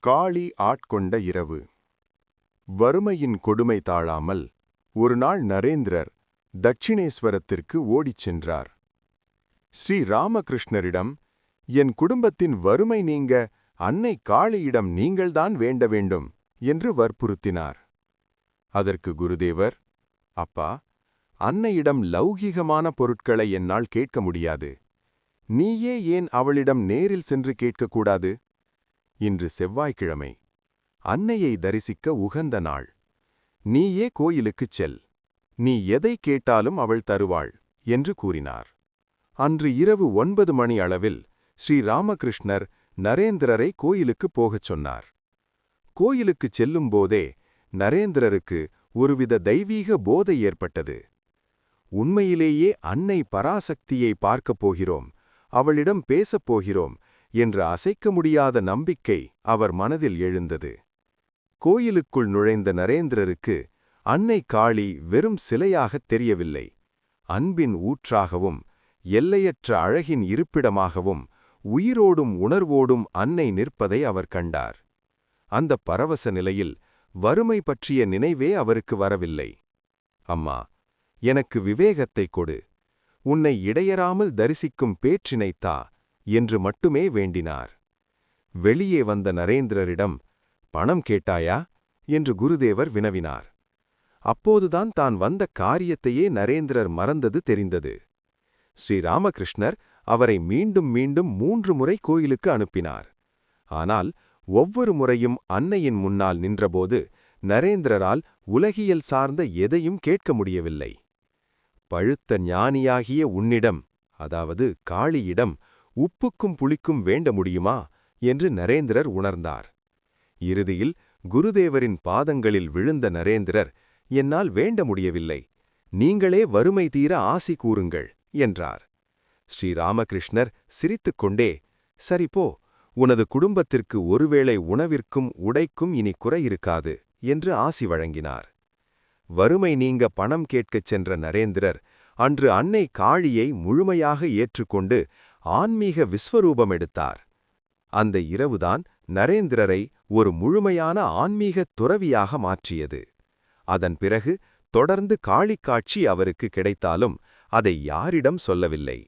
காளி ஆட்கொண்ட இரவு. வறுமையின் கொடுமை தாழாமல் ஒருநாள் நரேந்திரர் தட்சிணேஸ்வரத்திற்கு ஓடிச் சென்றார். ஸ்ரீ ராமகிருஷ்ணரிடம், என் குடும்பத்தின் வறுமை நீங்க அன்னை காளியிடம் நீங்கள்தான் வேண்ட வேண்டும் என்று வற்புறுத்தினார். அதற்கு குருதேவர், அப்பா, அன்னையிடம் லௌகீகமான பொருட்களை என்னால் கேட்க முடியாது. நீயே ஏன் அவளிடம் நேரில் சென்று கேட்கக்கூடாது? இன்று செவ்வாய்க்கிழமை, அன்னையை தரிசிக்க உகந்த நாள். நீயே கோயிலுக்குச் செல். நீ எதை கேட்டாலும் அவள் தருவாள் என்று கூறினார். அன்று இரவு 9 மணி அளவில் ஸ்ரீ ராமகிருஷ்ணர் நரேந்திரரை கோயிலுக்குப் போகச் சொன்னார். கோயிலுக்குச் செல்லும்போதே நரேந்திரருக்கு ஒருவித தெய்வீக போதை ஏற்பட்டது. உண்மையிலேயே அன்னை பராசக்தியை பார்க்கப் போகிறோம், அவளிடம் பேசப் போகிறோம் என்ற அசைக்க முடியாத நம்பிக்கை அவர் மனதில் எழுந்தது. கோயிலுக்குள் நுழைந்த நரேந்திரருக்கு அன்னை காளி வெறும் சிலையாகத் தெரியவில்லை. அன்பின் ஊற்றாகவும் எல்லையற்ற அழகின் இருப்பிடமாகவும் உயிரோடும் உணர்வோடும் அன்னை நிற்பதை அவர் கண்டார். அந்த பரவச நிலையில் வறுமை பற்றிய நினைவே அவருக்கு வரவில்லை. அம்மா, எனக்கு விவேகத்தை கொடு, உன்னை இடையறாமல் தரிசிக்கும் பேற்றினைத் தா என்று மட்டுமே வேண்டினார். வெளியே வந்த நரேந்திரரிடம், பணம் கேட்டாயா என்று குருதேவர் வினவினார். அப்போதுதான் தான் வந்த காரியத்தையே நரேந்திரர் மறந்தது தெரிந்தது. ஸ்ரீராமகிருஷ்ணர் அவரை மீண்டும் மீண்டும் 3 முறை கோயிலுக்கு அனுப்பினார். ஆனால் ஒவ்வொரு முறையும் அன்னையின் முன்னால் நின்றபோது நரேந்திரரால் உலகியல் சார்ந்த எதையும் கேட்க முடியவில்லை. பழுத்த ஞானியாகிய உன்னிடம், அதாவது காளியிடம், உப்புக்கும் புளிக்கும் வேண்ட முடியுமா என்று நரேந்திரர் உணர்ந்தார். இறுதியில் குருதேவரின் பாதங்களில் விழுந்த நரேந்திரர், என்னால் வேண்ட முடியவில்லை, நீங்களே வறுமை தீர ஆசி கூறுங்கள் என்றார். ஸ்ரீராமகிருஷ்ணர் சிரித்துக்கொண்டே, சரி போ, உனது குடும்பத்திற்கு ஒருவேளை உணவிற்கும் உடைக்கும் இனி குறை இருக்காது என்று ஆசி வழங்கினார். வறுமை நீங்க பணம் கேட்கச் சென்ற நரேந்திரர் அன்று அன்னை காளியை முழுமையாக ஏற்றுக்கொண்டு ஆன்மீக விஸ்வரூபம் எடுத்தார். அந்த இரவுதான் நரேந்திரரை ஒரு முழுமையான ஆன்மீகத் துறவியாக மாற்றியது. அதன் பிறகு தொடர்ந்து காளிக்காட்சி அவருக்கு கிடைத்தாலும் அதை யாரிடம் சொல்லவில்லை.